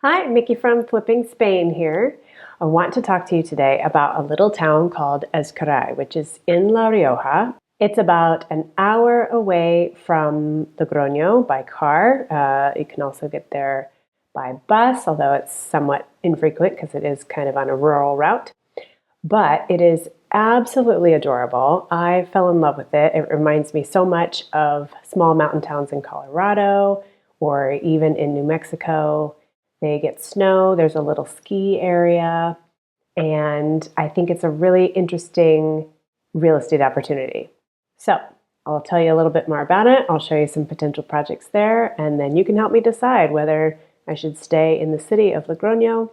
Hi, Mickey from Flipping Spain here. I want to talk to you today about a little town called Ezcaray, which is in La Rioja. It's about an hour away from Logrono by car. You can also get there by bus, although it's somewhat infrequent because it is kind of on a rural route. But it is absolutely adorable. I fell in love with it. It reminds me so much of small mountain towns in Colorado or even in New Mexico. They get snow, there's a little ski area, and I think it's a really interesting real estate opportunity. So I'll tell you a little bit more about it. I'll show you some potential projects there, and then you can help me decide whether I should stay in the city of Logrono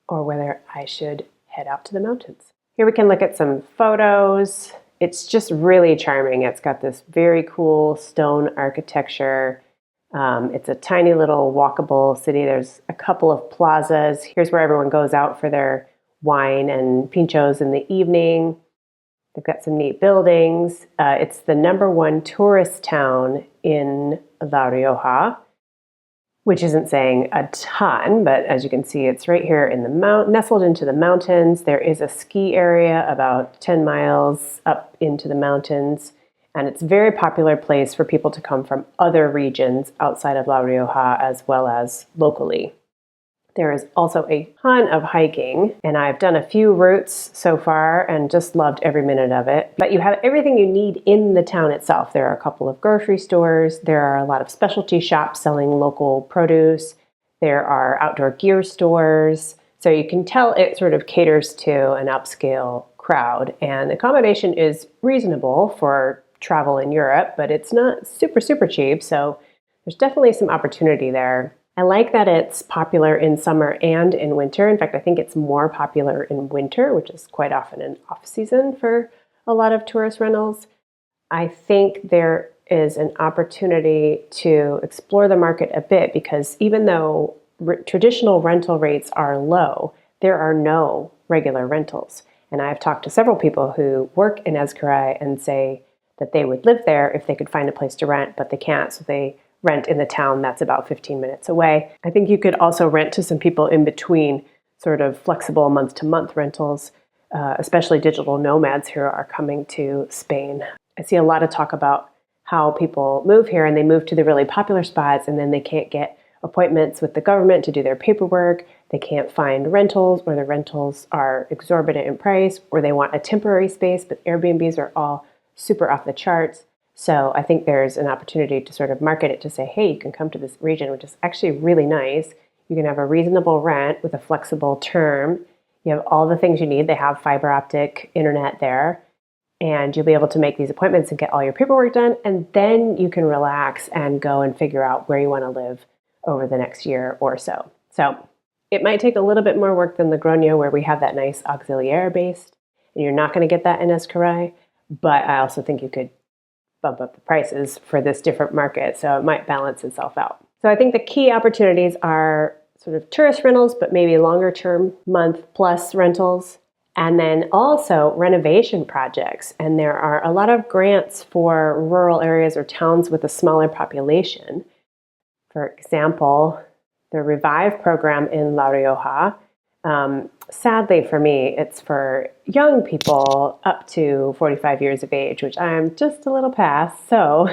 or whether I should head out to the mountains. Here we can look at some photos. It's just really charming. It's got this very cool stone architecture. It's a tiny little walkable city. There's a couple of plazas. Here's where everyone goes out for their wine and pinchos in the evening. They've got some neat buildings. It's the #1 tourist town in La Rioja, which isn't saying a ton, but as you can see, it's right here in the nestled into the mountains. There is a ski area about 10 miles up into the mountains. And it's a very popular place for people to come from other regions outside of La Rioja as well as locally. There is also a ton of hiking, and I've done a few routes so far and just loved every minute of it. But you have everything you need in the town itself. There are a couple of grocery stores. There are a lot of specialty shops selling local produce. There are outdoor gear stores. So you can tell it sort of caters to an upscale crowd. And accommodation is reasonable for travel in Europe, but it's not super cheap, so there's definitely some opportunity there. I like that it's popular in summer and in winter. In fact, I think it's more popular in winter, which is quite often an off-season for a lot of tourist rentals. I think there is an opportunity to explore the market a bit because even though traditional rental rates are low, there are no regular rentals. And I've talked to several people who work in Ezcaray and say that they would live there if they could find a place to rent, but they can't, so they rent in the town that's about 15 minutes away. I think you could also rent to some people in between sort of flexible month-to-month rentals, especially digital nomads who are coming to Spain. I see a lot of talk about how people move here and they move to the really popular spots and then they can't get appointments with the government to do their paperwork. They can't find rentals, or the rentals are exorbitant in price, or they want a temporary space, but Airbnbs are all super off the charts. So I think there's an opportunity to sort of market it to say, hey, you can come to this region, which is actually really nice. You can have a reasonable rent with a flexible term. You have all the things you need. They have fiber optic internet there, and you'll be able to make these appointments and get all your paperwork done. And then you can relax and go and figure out where you want to live over the next year or so. So it might take a little bit more work than Logrono, where we have that nice auxiliary base, and you're not going to get that in Ezcaray. But I also think you could bump up the prices for this different market, so it might balance itself out. So I think the key opportunities are sort of tourist rentals, but maybe longer term, month-plus rentals, and then also renovation projects. And there are a lot of grants for rural areas or towns with a smaller population. For example, the Revive program in La Rioja. Sadly for me, it's for young people up to 45 years of age, which I'm just a little past, so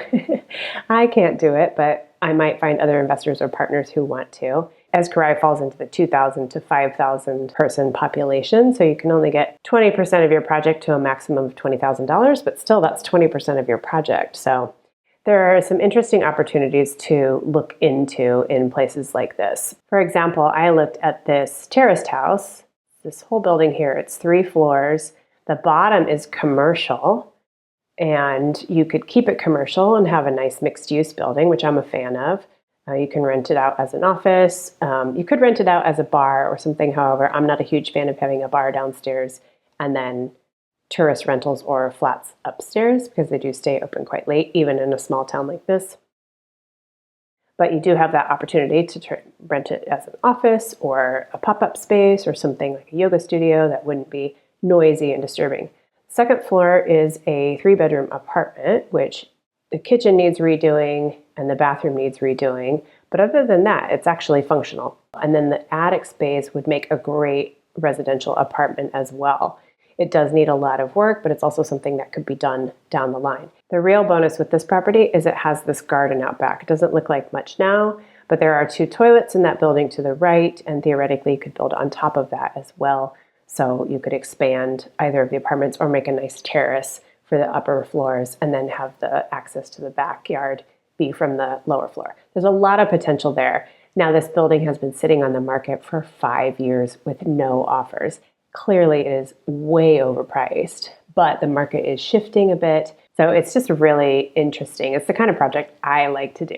I can't do it, but I might find other investors or partners who want to. Ezcaray falls into the 2,000 to 5,000 person population, so you can only get 20% of your project to a maximum of $20,000, but still that's 20% of your project. So there are some interesting opportunities to look into in places like this. For example, I looked at this terraced house, this whole building here. It's 3 floors. The bottom is commercial, and you could keep it commercial and have a nice mixed-use building, which I'm a fan of. You can rent it out as an office. You could rent it out as a bar or something. However, I'm not a huge fan of having a bar downstairs and then tourist rentals or flats upstairs because they do stay open quite late, even in a small town like this. But you do have that opportunity to rent it as an office or a pop-up space or something like a yoga studio that wouldn't be noisy and disturbing. Second floor is a 3-bedroom apartment, which the kitchen needs redoing and the bathroom needs redoing, But other than that, it's actually functional. And then the attic space would make a great residential apartment as well. It does need a lot of work, but it's also something that could be done down the line. The real bonus with this property is it has this garden out back. It doesn't look like much now, but there are 2 toilets in that building to the right, and theoretically you could build on top of that as well. So you could expand either of the apartments or make a nice terrace for the upper floors and then have the access to the backyard be from the lower floor. There's a lot of potential there. Now, this building has been sitting on the market for 5 years with no offers. Clearly, it is way overpriced, but the market is shifting a bit. So it's just really interesting. It's the kind of project I like to do.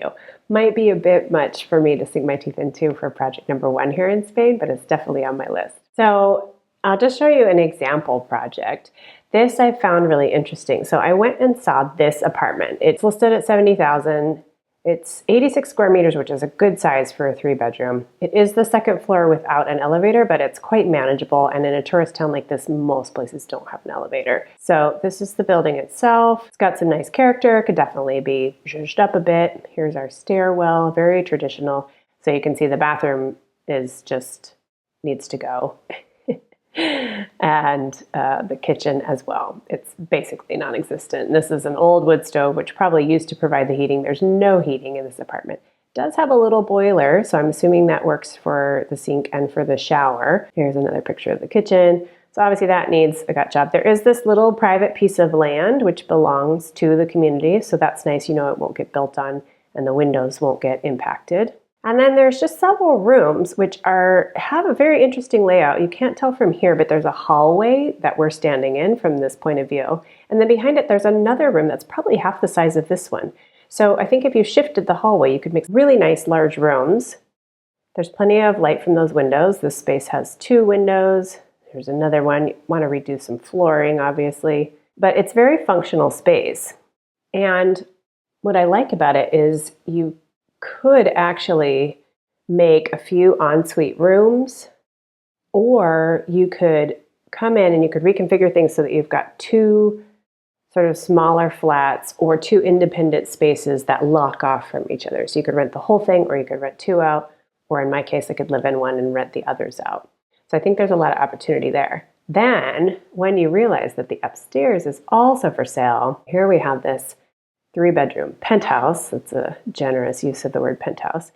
Might be a bit much for me to sink my teeth into for project number 1 here in Spain, but it's definitely on my list. So I'll just show you an example project. This I found really interesting. So I went and saw this apartment. It's listed at $70,000. It's 86 square meters, which is a good size for a 3-bedroom. It is the 2nd floor without an elevator, but it's quite manageable. And in a tourist town like this, most places don't have an elevator. So this is the building itself. It's got some nice character. It could definitely be zhuzhed up a bit. Here's our stairwell, very traditional. So you can see the bathroom is just needs to go. And the kitchen as well. It's basically non-existent. This is an old wood stove, which probably used to provide the heating. There's no heating in this apartment. It does have a little boiler, so I'm assuming that works for the sink and for the shower. Here's another picture of the kitchen. So obviously that needs a gut job. There is this little private piece of land which belongs to the community, so that's nice. You know, it won't get built on and the windows won't get impacted. And then there's just several rooms which have a very interesting layout. You can't tell from here, but there's a hallway that we're standing in from this point of view. And then behind it, there's another room that's probably half the size of this one. So I think if you shifted the hallway, you could make really nice large rooms. There's plenty of light from those windows. This space has 2 windows. There's another one. You want to redo some flooring, obviously. But it's very functional space. And what I like about it is you could actually make a few ensuite rooms, or you could come in and you could reconfigure things so that you've got 2 sort of smaller flats or 2 independent spaces that lock off from each other. So you could rent the whole thing, or you could rent 2 out, or in my case, I could live in one and rent the others out. So I think there's a lot of opportunity there. Then when you realize that the upstairs is also for sale, here we have this 3-bedroom penthouse. That's a generous use of the word penthouse.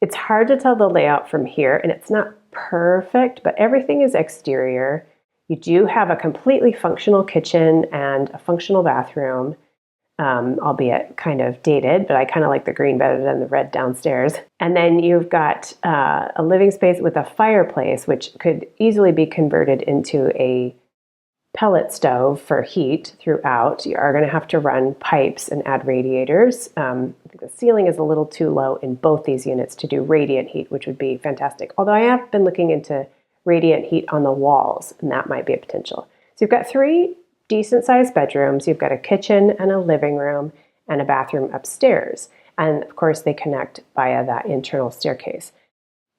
It's hard to tell the layout from here, and it's not perfect, but everything is exterior. You do have a completely functional kitchen and a functional bathroom, albeit kind of dated, but I kind of like the green better than the red downstairs. And then you've got a living space with a fireplace, which could easily be converted into a pellet stove for heat throughout. You are going to have to run pipes and add radiators. I think the ceiling is a little too low in both these units to do radiant heat, which would be fantastic. Although I have been looking into radiant heat on the walls, and that might be a potential. So you've got 3 decent-sized bedrooms. You've got a kitchen and a living room and a bathroom upstairs. And of course, they connect via that internal staircase.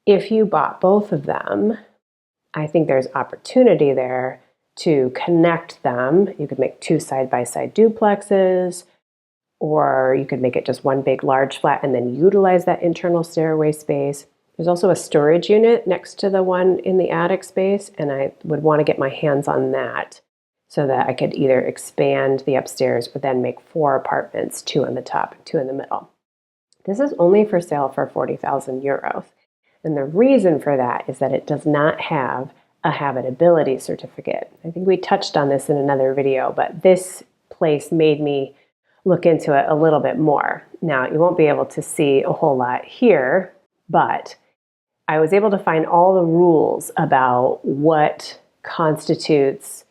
If you bought both of them, I think there's opportunity there to connect them. You could make 2 side-by-side duplexes, or you could make it just one big large flat and then utilize that internal stairway space. There's also a storage unit next to the one in the attic space, and I would want to get my hands on that so that I could either expand the upstairs or then make 4 apartments, 2 on the top and 2 in the middle. This is only for sale for 40,000 euros. And the reason for that is that it does not have a habitability certificate. I think we touched on this in another video, but this place made me look into it a little bit more. Now, you won't be able to see a whole lot here, but I was able to find all the rules about what constitutes,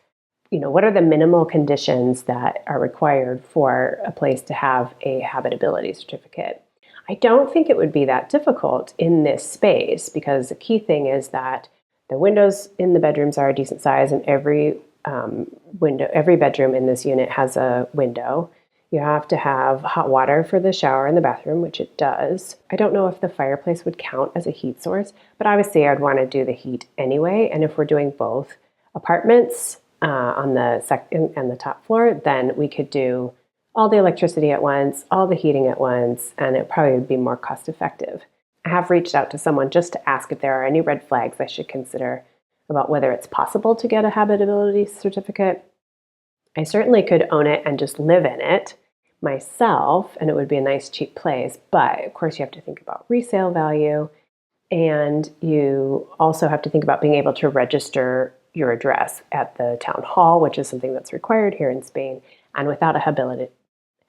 what are the minimal conditions that are required for a place to have a habitability certificate. I don't think it would be that difficult in this space, because the key thing is that the windows in the bedrooms are a decent size, and every bedroom in this unit has a window. You have to have hot water for the shower and the bathroom, which it does. I don't know if the fireplace would count as a heat source, but obviously I'd want to do the heat anyway. And if we're doing both apartments on the second and the top floor, then we could do all the electricity at once, all the heating at once, and it probably would be more cost effective. I have reached out to someone just to ask if there are any red flags I should consider about whether it's possible to get a habitability certificate. I certainly could own it and just live in it myself, and it would be a nice, cheap place. But of course, you have to think about resale value, and you also have to think about being able to register your address at the town hall, which is something that's required here in Spain. And without a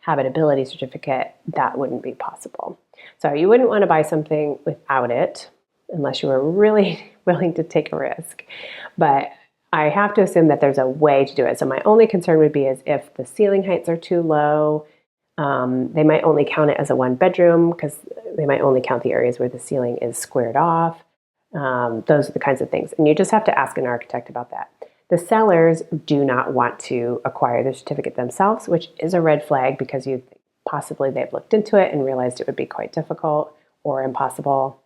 habitability certificate, that wouldn't be possible. So you wouldn't want to buy something without it unless you were really willing to take a risk. But I have to assume that there's a way to do it. So my only concern would be is if the ceiling heights are too low. They might only count it as a one bedroom because they might only count the areas where the ceiling is squared off. Those are the kinds of things. And you just have to ask an architect about that. The sellers do not want to acquire the certificate themselves, which is a red flag because possibly they've looked into it and realized it would be quite difficult or impossible.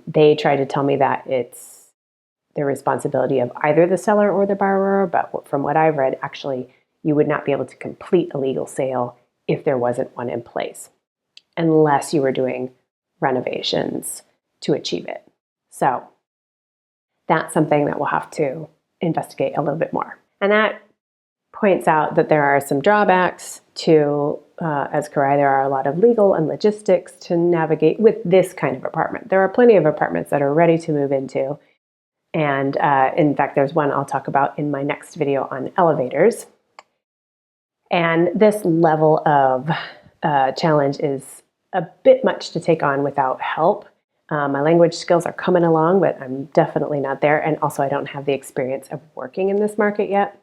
They try to tell me that it's the responsibility of either the seller or the borrower, but from what I've read, actually, you would not be able to complete a legal sale if there wasn't one in place, unless you were doing renovations to achieve it. So that's something that we'll have to investigate a little bit more. And that points out that there are some drawbacks to Ezcaray. There are a lot of legal and logistics to navigate with this kind of apartment. There are plenty of apartments that are ready to move into. And in fact, there's one I'll talk about in my next video on elevators. And this level of challenge is a bit much to take on without help. My language skills are coming along, but I'm definitely not there. And also, I don't have the experience of working in this market yet.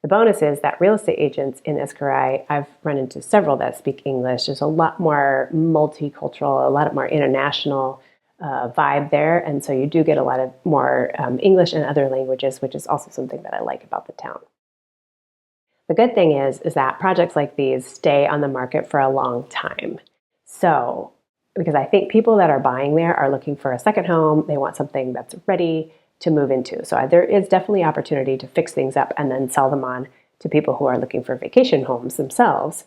The bonus is that real estate agents in Ezcaray, I've run into several that speak English. There's a lot more multicultural, a lot more international vibe there. And so you do get a lot of more English and other languages, which is also something that I like about the town. The good thing is that projects like these stay on the market for a long time. So, because I think people that are buying there are looking for a second home, they want something that's ready to move into. So there is definitely opportunity to fix things up and then sell them on to people who are looking for vacation homes themselves.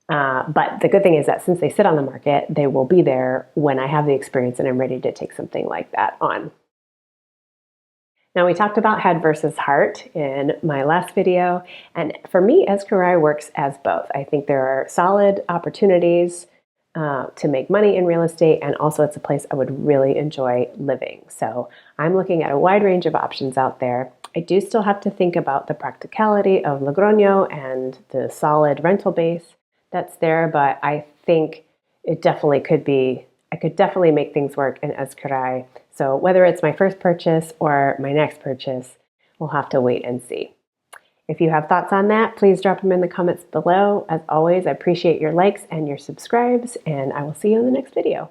But the good thing is that since they sit on the market, they will be there when I have the experience and I'm ready to take something like that on. Now, we talked about head versus heart in my last video, and for me, Ezcaray works as both. I think there are solid opportunities to make money in real estate, and also it's a place I would really enjoy living. So I'm looking at a wide range of options out there. I do still have to think about the practicality of Logrono and the solid rental base that's there, but I think it definitely could be, I could definitely make things work in Ezcaray. So whether it's my first purchase or my next purchase, we'll have to wait and see. If you have thoughts on that, please drop them in the comments below. As always, I appreciate your likes and your subscribes, and I will see you in the next video.